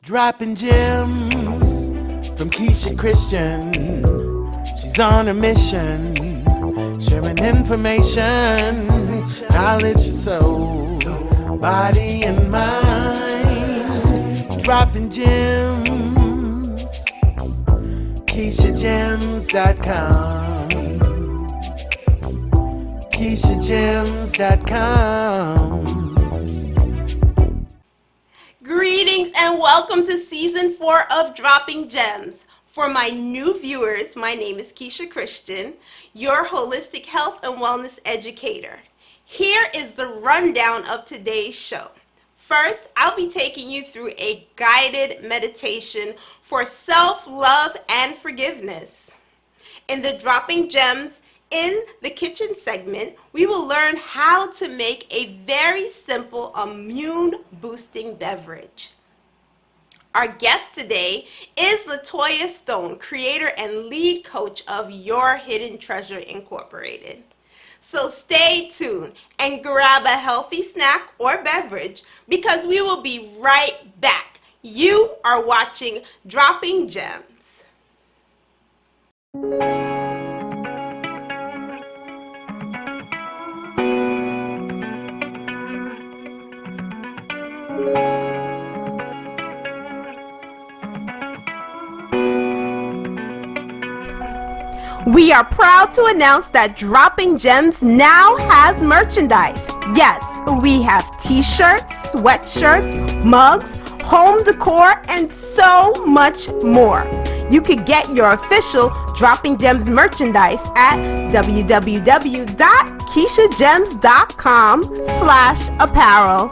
Dropping gems from Keisha Christian. She's on a mission, sharing information, knowledge for soul, body and mind. Dropping gems, KeishaGems.com, KeishaGems.com. Greetings and welcome to Season 4 of Dropping Gems. For my new viewers, my name is Keisha Christian, your holistic health and wellness educator. Here is the rundown of today's show. First, I'll be taking you through a guided meditation for self-love and forgiveness. In the Dropping Gems in the kitchen segment, we will learn how to make a very simple immune-boosting beverage. Our guest today is LaToya Stone, creator and lead coach of Your Hidden Treasure Incorporated. So stay tuned and grab a healthy snack or beverage because we will be right back. You are watching Dropping Gems. We are proud to announce that Dropping Gems now has merchandise. Yes, we have t-shirts, sweatshirts, mugs, home decor, and so much more. You could get your official Dropping Gems merchandise at www.KeishaGems.com/apparel.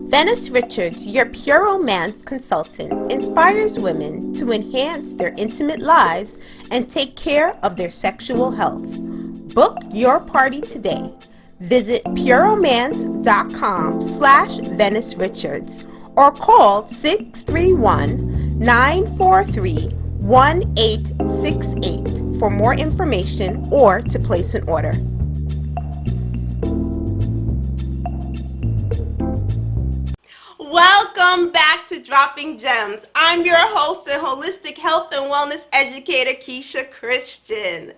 Venice Richards, your pure romance consultant, inspires women to enhance their intimate lives and take care of their sexual health. Book your party today. Visit pureromance.com/Venice Richards or call 631-943-1868 for more information or to place an order. Welcome back to Dropping Gems. I'm your host and holistic health and wellness educator, Keisha Christian.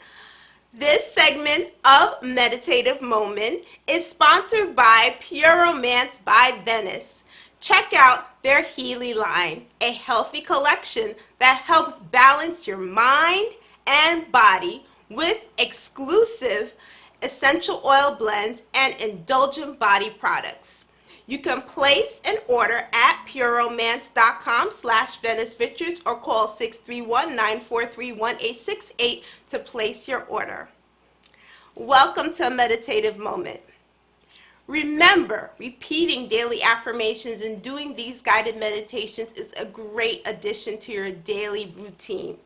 This segment of Meditative Moment is sponsored by Pure Romance by Venice. Check out their Healy line, a healthy collection that helps balance your mind and body with exclusive essential oil blends and indulgent body products. You can place an order at pureromance.com/Venice Richards or call 631-943-1868 to place your order. Welcome to a meditative moment. Remember, repeating daily affirmations and doing these guided meditations is a great addition to your daily routine.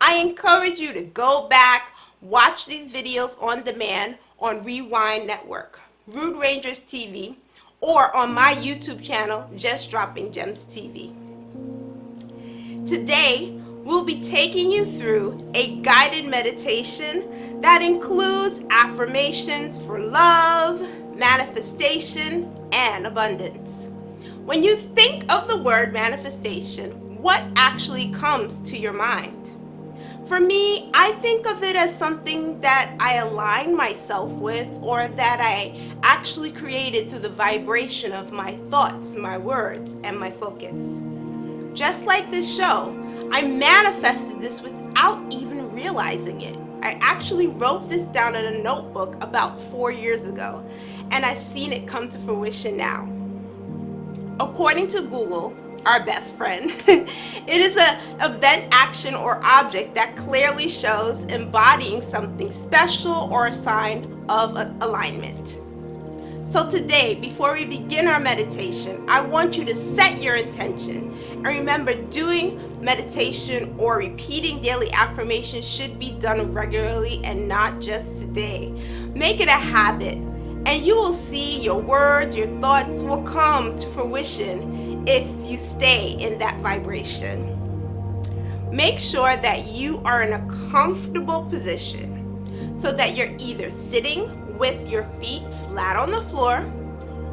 I encourage you to go back, watch these videos on demand on Rewind Network, Rude Rangers TV, or on my YouTube channel, Just Dropping Gems TV. Today, we'll be taking you through a guided meditation that includes affirmations for love, manifestation, and abundance. When you think of the word manifestation, what actually comes to your mind? For me, I think of it as something that I align myself with or that I actually created through the vibration of my thoughts, my words, and my focus. Just like this show, I manifested this without even realizing it. I actually wrote this down in a notebook about 4 years ago, and I've seen it come to fruition now. According to Google, our best friend, it is an event, action, or object that clearly shows embodying something special or a sign of alignment. So today, before we begin our meditation, I want you to set your intention. And remember, doing meditation or repeating daily affirmations should be done regularly and not just today. Make it a habit, and you will see your words, your thoughts will come to fruition if you stay in that vibration. Make sure that you are in a comfortable position so that you're either sitting with your feet flat on the floor,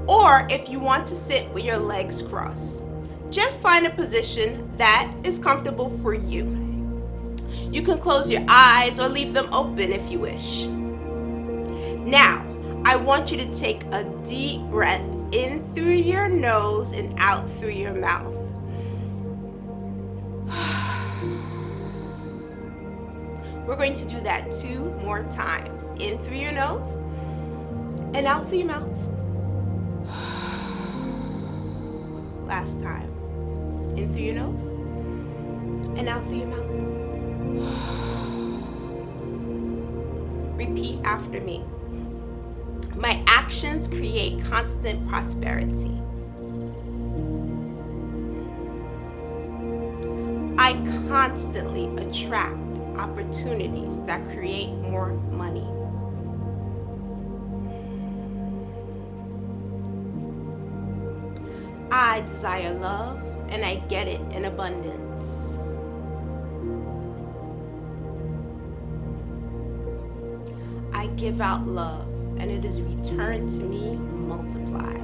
or if you want to sit with your legs crossed. Just find a position that is comfortable for you. You can close your eyes or leave them open if you wish. Now, I want you to take a deep breath in through your nose and out through your mouth. We're going to do that 2 more times. In through your nose and out through your mouth. Last time. In through your nose and out through your mouth. Repeat after me. My actions create constant prosperity. I constantly attract opportunities that create more money. I desire love and I get it in abundance. I give out love and it is returned to me multiplied.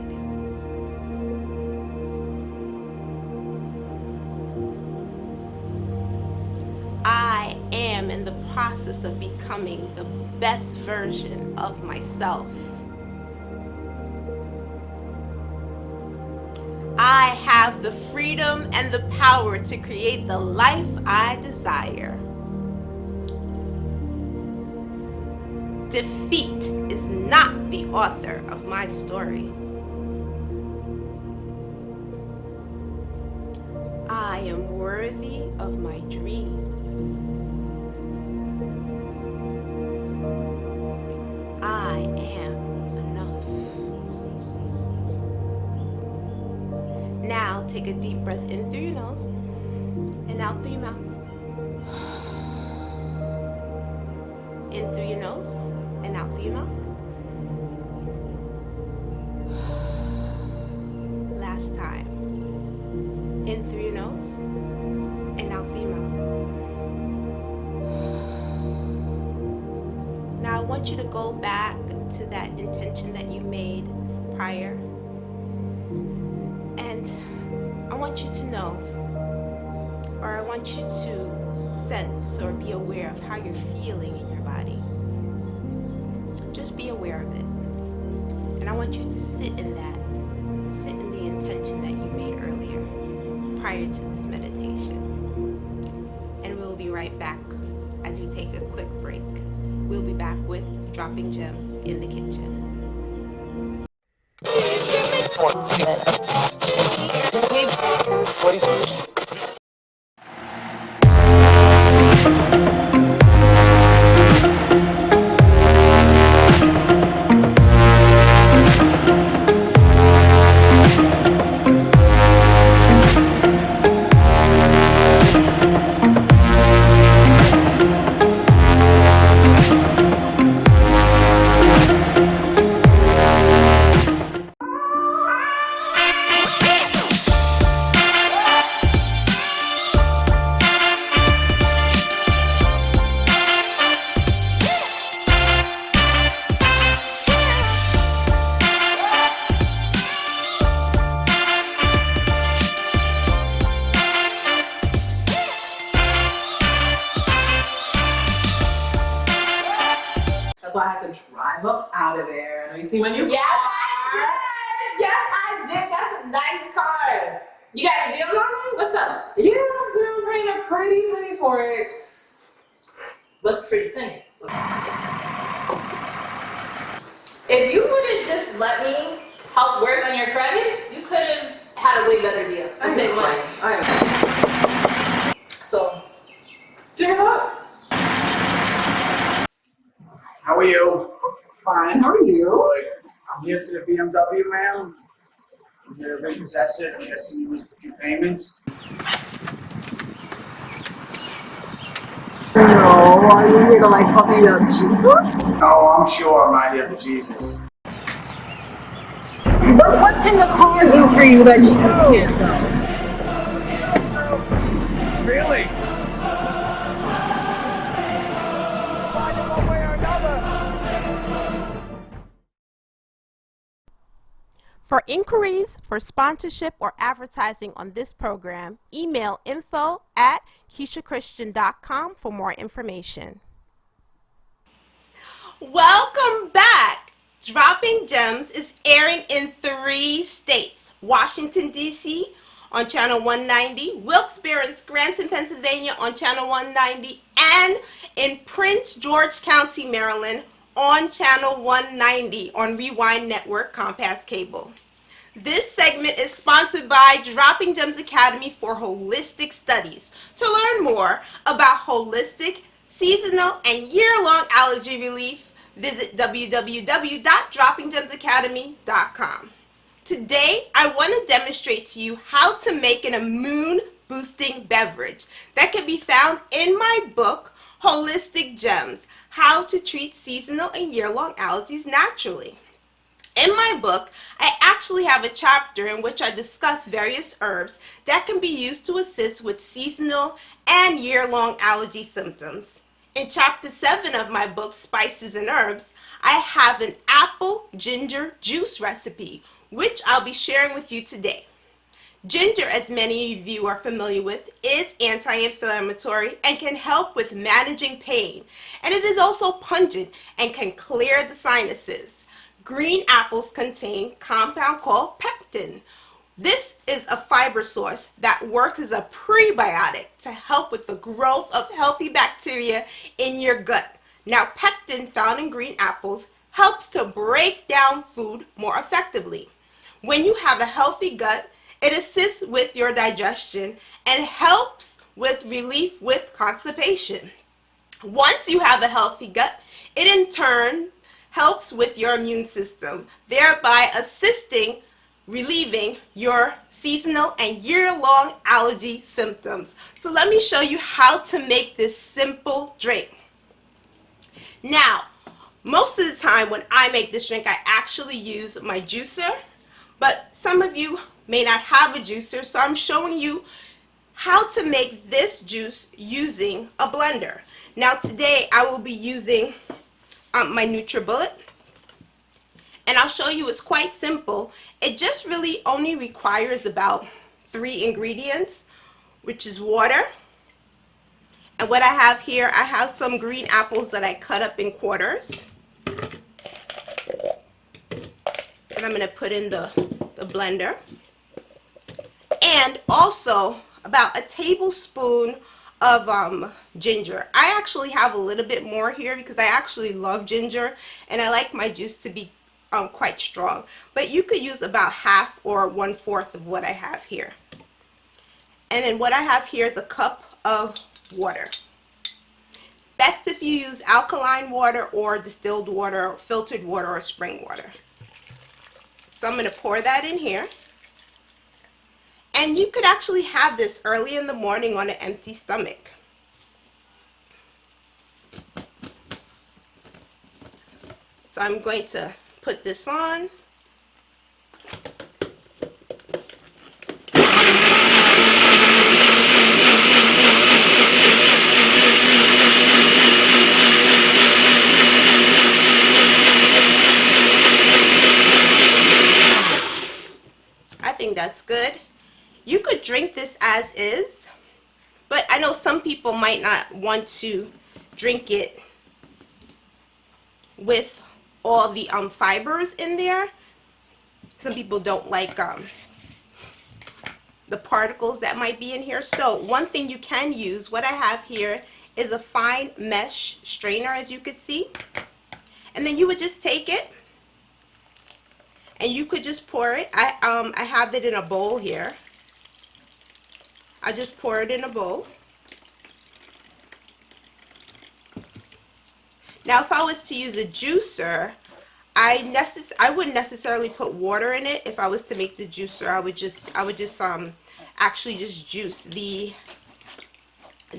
I am in the process of becoming the best version of myself. I have the freedom and the power to create the life I desire. Defeat is not the author of my story. I am worthy of my dreams. I am enough. Now take a deep breath in through your nose and out through your mouth. In through your nose and out through your mouth. Last time. In through your nose and out through your mouth. Now I want you to go back to that intention that you made prior. And I want you to know, or I want you to sense or be aware of how you're feeling in your body. Just be aware of it. And I want you to sit in the intention that you made earlier, prior to this meditation. And we'll be right back as we take a quick break. We'll be back with Dropping Gems in the Kitchen. That's why I had to drive up out of there. I know you see my new car. Yes, I did. Yes, I did. That's a nice car. You got a deal on it? What's up? Yeah, I'm paying a pretty penny for it. What's pretty penny? If you would have just let me help work on your credit, you could have had a way better deal. The same money. I know. So, Cheer up. How are you? Fine. How are you? I'm here for the BMW, ma'am. I'm here to repossess it. I'm guessing you missed a few payments. No, are you here to like talk me about Jesus? No, I'm sure I'm not here for Jesus. But what can the car do for you that Jesus can't though? Really? For inquiries, for sponsorship, or advertising on this program, email info@KeishaChristian.com for more information. Welcome back! Dropping Gems is airing in 3 states: Washington, D.C. on Channel 190, Wilkes-Barre and Scranton, Pennsylvania on Channel 190, and in Prince George County, Maryland on Channel 190 on Rewind Network Compass Cable. This segment is sponsored by Dropping Gems Academy for Holistic Studies. To learn more about holistic, seasonal, and year-long allergy relief, visit www.droppinggemsacademy.com. Today, I want to demonstrate to you how to make an immune-boosting beverage that can be found in my book, Holistic Gems: How to Treat Seasonal and Year-Long Allergies Naturally. In my book, I actually have a chapter in which I discuss various herbs that can be used to assist with seasonal and year-long allergy symptoms. In chapter 7 of my book, Spices and Herbs, I have an apple ginger juice recipe, which I'll be sharing with you today. Ginger, as many of you are familiar with, is anti-inflammatory and can help with managing pain. And it is also pungent and can clear the sinuses. Green apples contain a compound called pectin. This is a fiber source that works as a prebiotic to help with the growth of healthy bacteria in your gut. Now, pectin found in green apples helps to break down food more effectively. When you have a healthy gut, it assists with your digestion and helps with relief with constipation. Once you have a healthy gut, it in turn helps with your immune system, thereby assisting relieving your seasonal and year-long allergy symptoms. So let me show you how to make this simple drink. Now, most of the time when I make this drink, I actually use my juicer, but some of you may not have a juicer, so I'm showing you how to make this juice using a blender. Now today I will be using my NutriBullet, and I'll show you it's quite simple. It just really only requires about 3 ingredients, which is water. And what I have here, I have some green apples that I cut up in quarters, and I'm going to put in the blender. And also about a tablespoon of ginger. I actually have a little bit more here because I actually love ginger and I like my juice to be quite strong. But you could use about half or 1/4 of what I have here. And then what I have here is a cup of water. Best if you use alkaline water or distilled water or filtered water or spring water. So I'm going to pour that in here. And you could actually have this early in the morning on an empty stomach. So I'm going to put this on. I think that's good. You could drink this as is, but I know some people might not want to drink it with all the fibers in there. Some people don't like the particles that might be in here. So one thing you can use, what I have here is a fine mesh strainer, as you could see. And then you would just take it and you could just pour it. I have it in a bowl here. I just pour it in a bowl. Now if I was to use a juicer, I wouldn't necessarily put water in it. If I was to make the juicer, I would just actually just juice the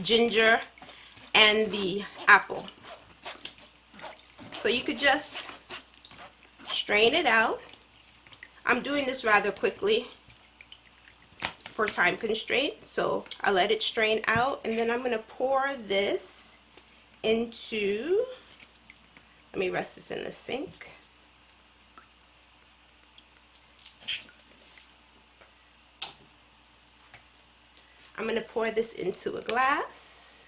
ginger and the apple. So you could just strain it out. I'm doing this rather quickly for time constraint, so I let it strain out, and then I'm going to pour this into, let me rest this in the sink. I'm going to pour this into a glass.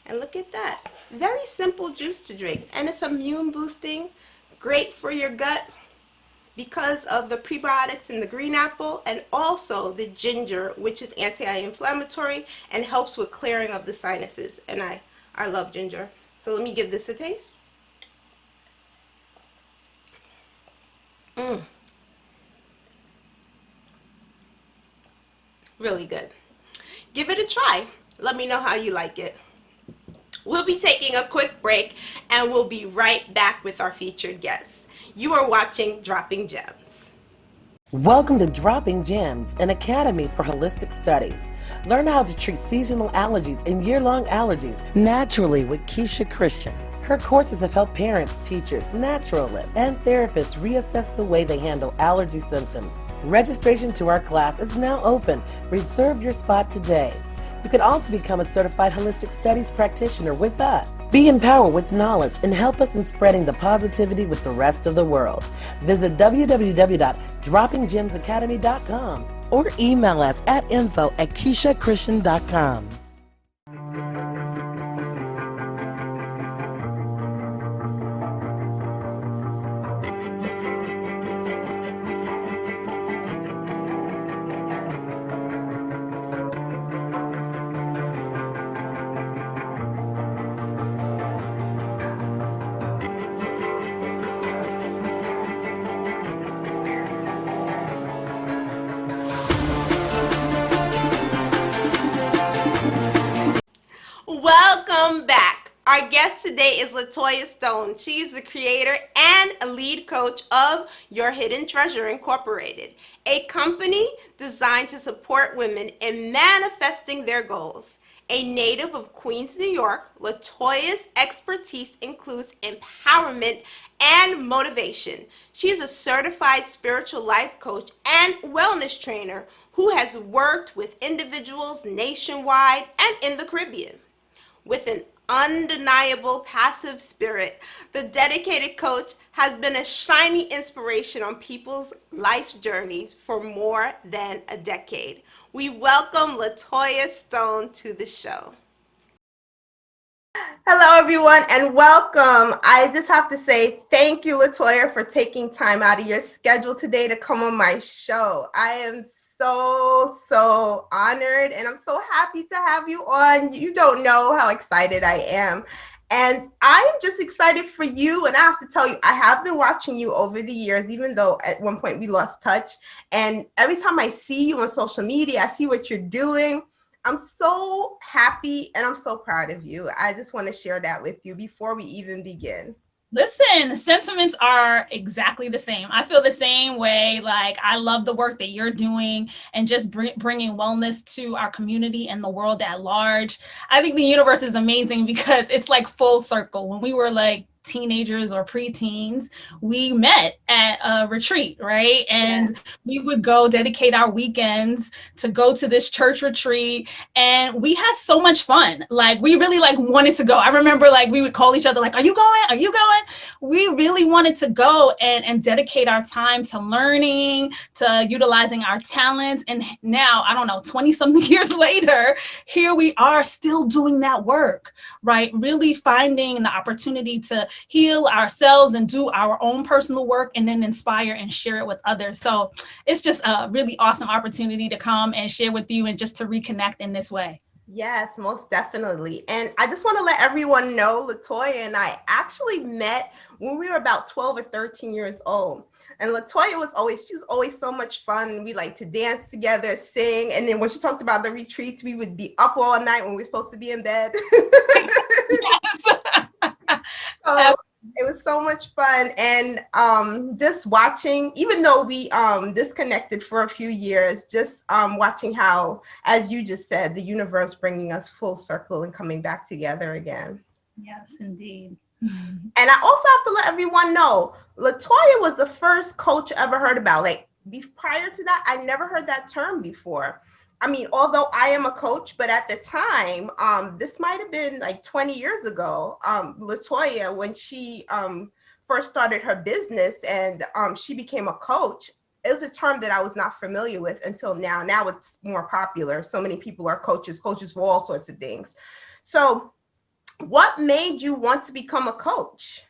And look at that. Very simple juice to drink. And it's immune boosting, great for your gut because of the prebiotics in the green apple, and also the ginger, which is anti-inflammatory and helps with clearing of the sinuses. And I love ginger. So let me give this a taste. Really good. Give it a try. Let me know how you like it. We'll be taking a quick break and we'll be right back with our featured guests. You are watching Dropping Gems. Welcome to Dropping Gems, an academy for holistic studies. Learn how to treat seasonal allergies and year-long allergies naturally with Keisha Christian. Her courses have helped parents, teachers, naturalists, and therapists reassess the way they handle allergy symptoms. Registration to our class is now open. Reserve your spot today. You can also become a certified holistic studies practitioner with us. Be empowered with knowledge and help us in spreading the positivity with the rest of the world. Visit www.droppinggemsacademy.com or email us at info@KeishaChristian.com. Welcome back. Our guest today is LaToya Stone. She is the creator and a lead coach of Your Hidden Treasure Incorporated, a company designed to support women in manifesting their goals. A native of Queens, New York, LaToya's expertise includes empowerment and motivation. She is a certified spiritual life coach and wellness trainer who has worked with individuals nationwide and in the Caribbean. With an undeniable passive spirit, the dedicated coach has been a shining inspiration on people's life's journeys for more than a decade. We welcome LaToya Stone to the show. Hello, everyone, and welcome. I just have to say thank you, LaToya, for taking time out of your schedule today to come on my show. I am so honored, and I'm so happy to have you on. You don't know how excited I am. And I'm just excited for you. And I have to tell you, I have been watching you over the years, even though at one point we lost touch. And every time I see you on social media, I see what you're doing. I'm so happy and I'm so proud of you. I just want to share that with you before we even begin. Listen, the sentiments are exactly the same. I feel the same way. Like, I love the work that you're doing and just bringing wellness to our community and the world at large. I think the universe is amazing because it's like full circle. When we were like teenagers or preteens, we met at a retreat, right? And we would go dedicate our weekends to go to this church retreat, and we had so much fun. Like, we really like wanted to go. I remember like we would call each other like, are you going? Are you going? We really wanted to go and dedicate our time to learning, to utilizing our talents. And now, I don't know, 20 something years later, here we are still doing that work, right? Really finding the opportunity to heal ourselves and do our own personal work and then inspire and share it with others. So it's just a really awesome opportunity to come and share with you and just to reconnect in this way. Yes, most definitely. And I just want to let everyone know, LaToya and I actually met when we were about 12 or 13 years old. And LaToya she was always so much fun. We like to dance together, sing. And then when she talked about the retreats, we would be up all night when we were supposed to be in bed. Yes. It was so much fun. And just watching, even though we disconnected for a few years, just watching how, as you just said, the universe bringing us full circle and coming back together again. Yes, indeed. And I also have to let everyone know, LaToya was the first coach I ever heard about. Like prior to that, I never heard that term before. I mean, although I am a coach, but at the time, this might have been like 20 years ago, LaToya, when she first started her business and she became a coach, it was a term that I was not familiar with until now. Now it's more popular. So many people are coaches for all sorts of things. So what made you want to become a coach?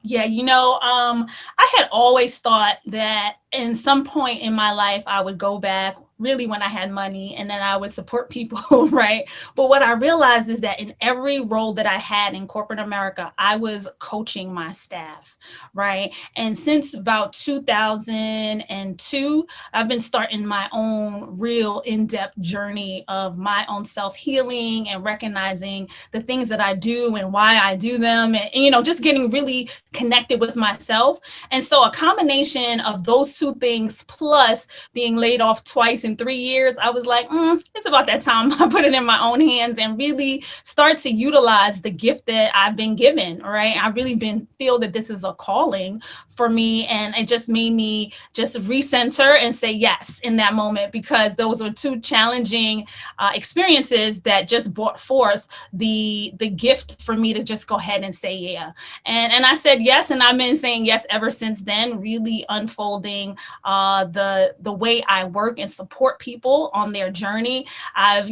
Yeah, I had always thought that in some point in my life, I would go back really when I had money and then I would support people, right? But what I realized is that in every role that I had in corporate America, I was coaching my staff, right? And since about 2002, I've been starting my own real in-depth journey of my own self-healing and recognizing the things that I do and why I do them and just getting really connected with myself. And so a combination of those two things plus being laid off twice in 3 years, I was like, it's about that time I put it in my own hands and really start to utilize the gift that I've been given, right? I've really feel that this is a calling for me. And it just made me just recenter and say yes in that moment, because those were two challenging experiences that just brought forth the gift for me to just go ahead and say yeah. And I said yes, and I've been saying yes ever since then, really unfolding the way I work and support people on their journey. I've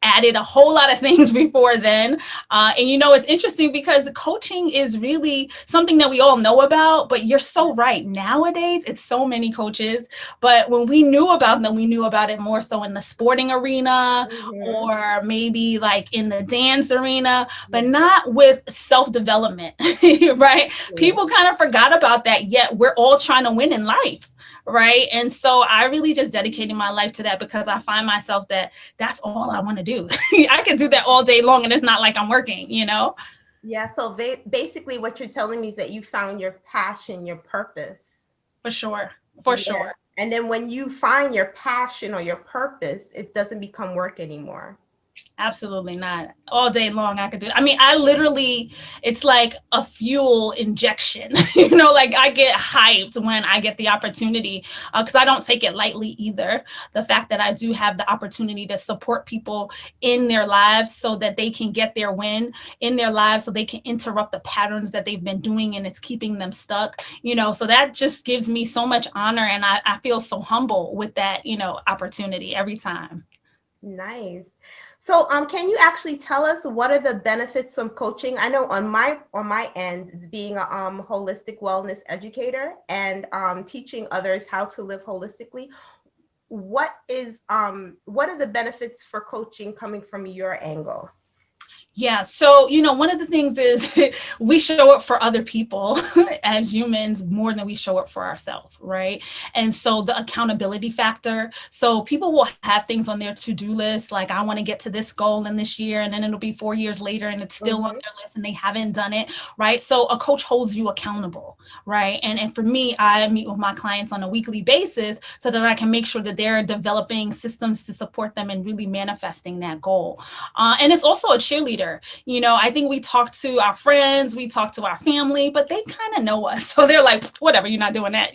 added a whole lot of things before then. And it's interesting because coaching is really something that we all know about, but you're so right. Nowadays, it's so many coaches, but when we knew about them, we knew about it more so in the sporting arena or maybe like in the dance arena, but not with self-development, right? People kind of forgot about that, yet we're all trying to win in life. Right. And so I really just dedicated my life to that because I find myself that that's all I want to do. I could do that all day long and it's not like I'm working, Yeah. So basically what you're telling me is that you found your passion, your purpose. For sure. For sure. And then when you find your passion or your purpose, it doesn't become work anymore. Absolutely not. All day long I could do it. I mean, I literally, it's like a fuel injection, like I get hyped when I get the opportunity because I don't take it lightly either. The fact that I do have the opportunity to support people in their lives so that they can get their win in their lives, so they can interrupt the patterns that they've been doing and it's keeping them stuck, so that just gives me so much honor. And I feel so humble with that, opportunity every time. Nice. So, can you actually tell us what are the benefits of coaching? I know on my end, it's being a holistic wellness educator and teaching others how to live holistically. What are the benefits for coaching coming from your angle? Yeah. So, one of the things is we show up for other people as humans more than we show up for ourselves. Right. And so the accountability factor. So people will have things on their to-do list, like I want to get to this goal in this year, and then it'll be 4 years later and it's still on their list and they haven't done it. Right. So a coach holds you accountable. Right. And for me, I meet with my clients on a weekly basis so that I can make sure that they're developing systems to support them and really manifesting that goal. And it's also a cheerleader. I think we talk to our friends, we talk to our family, but they kind of know us. So they're like, whatever, you're not doing that,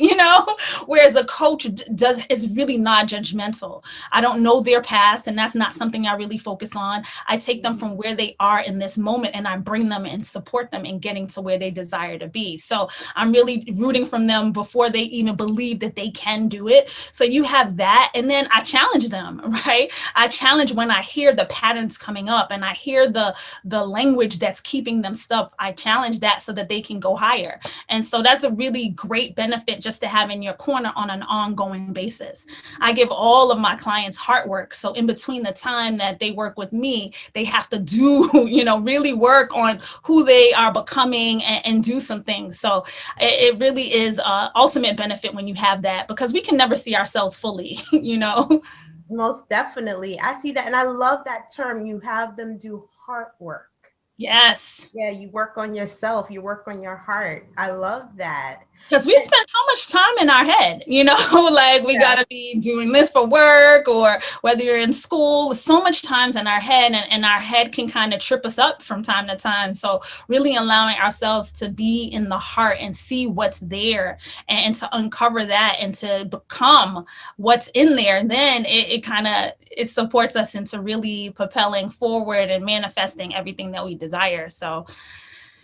whereas a coach is really not judgmental. I don't know their past, and that's not something I really focus on. I take them from where they are in this moment and I bring them and support them in getting to where they desire to be. So I'm really rooting from them before they even believe that they can do it. So you have that. And then I challenge them, right? I challenge when I hear the patterns coming up and I hear the language that's keeping them stuck. I challenge that so that they can go higher. And so that's a really great benefit just to have in your corner on an ongoing basis. I give all of my clients heart work. So in between the time that they work with me, they have to do, really work on who they are becoming and do some things. So it really is ultimate benefit when you have that, because we can never see ourselves fully, Most definitely. I see that. And I love that term. You have them do heart work. Yes. Yeah, you work on yourself, you work on your heart. I love that. Because we spend so much time in our head, like we Yeah. got to be doing this for work, or whether you're in school, so much time's in our head, and our head can kind of trip us up from time to time. So really allowing ourselves to be in the heart and see what's there, and to uncover that and to become what's in there, then it supports us into really propelling forward and manifesting everything that we desire. So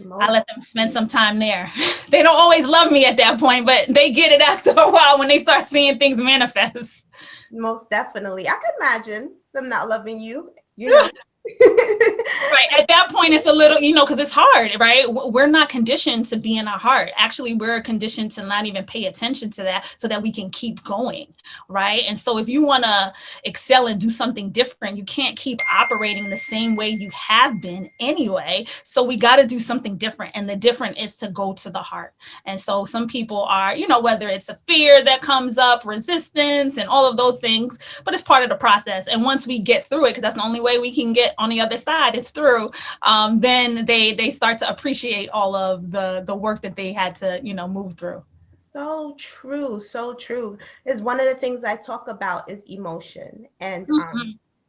I Most let them spend some time there. They don't always love me at that point, but they get it after a while when they start seeing things manifest. most definitely. I could imagine them not loving you, you know. Right. At that point, it's a little, because it's hard, right? We're not conditioned to be in our heart. Actually, we're conditioned to not even pay attention to that so that we can keep going, right? And so if you want to excel and do something different, you can't keep operating the same way you have been anyway. So we got to do something different. And the different is to go to the heart. And so some people are, whether it's a fear that comes up, resistance, and all of those things, but it's part of the process. And once we get through it, because that's the only way we can get on the other side, is through, then they start to appreciate all of the work that they had to move through. So true, so true. Is one of the things I talk about is emotion, and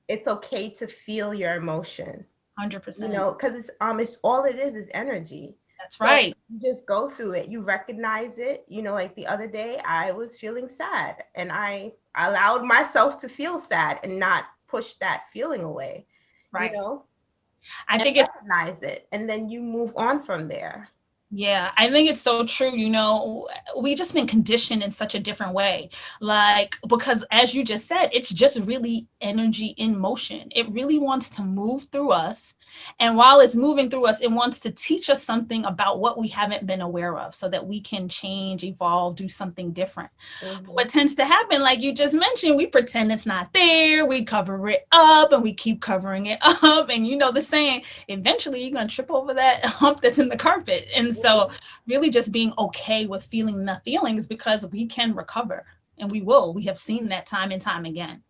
it's okay to feel your emotion. 100%. Because it's all it is energy. That's So right. you just go through it. You recognize it. Like the other day, I was feeling sad, and I allowed myself to feel sad and not push that feeling away. Right. I think it's recognize it, and then you move on from there. Yeah, I think it's so true. We just been conditioned in such a different way. Because as you just said, it's just really energy in motion. It really wants to move through us. And while it's moving through us, it wants to teach us something about what we haven't been aware of so that we can change, evolve, do something different. What tends to happen, like you just mentioned, we pretend it's not there. We cover it up and we keep covering it up. And the saying, eventually you're going to trip over that hump that's in the carpet. And so really just being okay with feeling the feelings, because we can recover, and we will. We have seen that time and time again.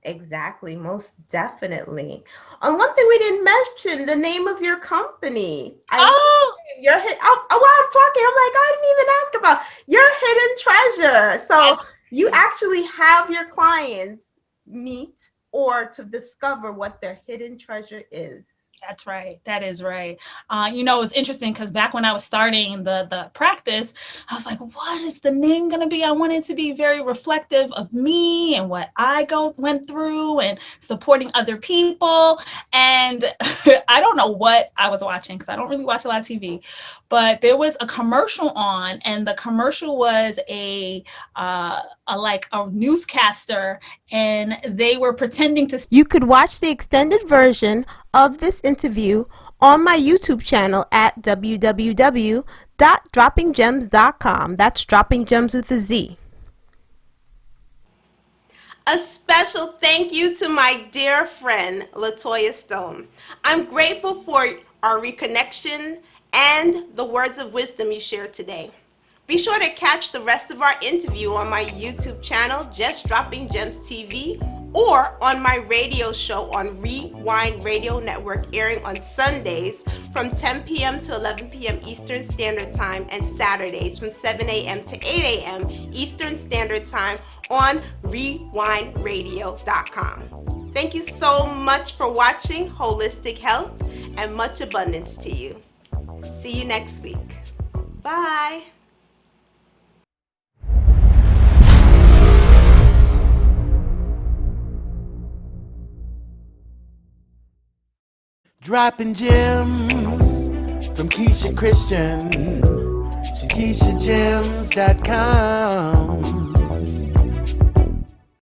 Exactly, most definitely. And one thing we didn't mention, the name of your company. Your hit. While I'm talking, I'm like, I didn't even ask about your hidden treasure. So you actually have your clients meet or to discover what their hidden treasure is. That's right. That is right. It's interesting because back when I was starting the practice, I was like, what is the name going to be? I want it to be very reflective of me and what I went through and supporting other people. And I don't know what I was watching because I don't really watch a lot of TV, but there was a commercial on, and the commercial was a newscaster, and they were pretending to. You could watch the extended version of this interview on my YouTube channel at www.droppinggems.com. That's Dropping Gems with a Z. A special thank you to my dear friend, LaToya Stone. I'm grateful for our reconnection and the words of wisdom you shared today. Be sure to catch the rest of our interview on my YouTube channel, Just Dropping Gems TV, or on my radio show on Rewind Radio Network, airing on Sundays from 10 p.m. to 11 p.m. Eastern Standard Time, and Saturdays from 7 a.m. to 8 a.m. Eastern Standard Time on rewindradio.com. Thank you so much for watching Holistic Health, and much abundance to you. See you next week. Bye. Dropping gems from Keisha Christian. She's KeishaGems.com.